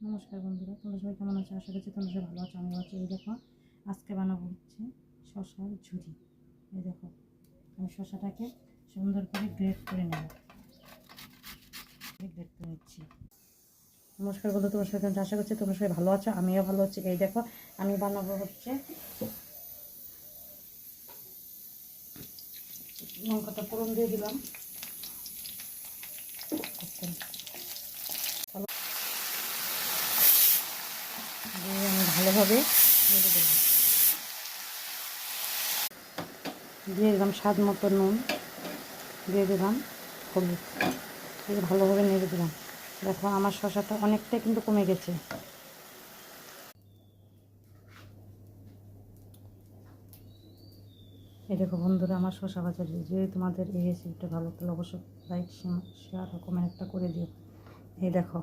নমস্কার বন্ধুরা, তোমরা সবাই কেমন আছো? আশা করছি তোমরা সবাই ভালো আছো। আমিও আছি। এই দেখো, আজকে বানাবো হচ্ছে শশার ঝুরি। এই দেখো, আমি শশাটাকে সুন্দর করে গ্রেট করে নেব। গ্রেট করে নিচ্ছি। নমস্কার বন্ধু, তোমার সবাই কেমন? আশা করছি তোমরা সবাই ভালো আছো। আমিও ভালো আছি। এই দেখো, আমি বানাবো হচ্ছে লঙ্কাটা ফোড়ন দিয়ে দিলাম। দিয়ে আমি ভালোভাবে নেড়ে দেবো। দিয়ে দিলাম স্বাদ মতো নুন, দিয়ে দিলাম হলুদ, দিয়ে ভালোভাবে নেড়ে দিলাম। দেখো, আমার শসাটা অনেকটাই কিন্তু কমে গেছে। এই দেখো বন্ধুরা, আমার শসা ভাজা যদি তোমাদের এই রেসিপিটা ভালো লাগলে অবশ্যই লাইক শেয়ার ও কমেন্ট একটা করে দিও। এই দেখো।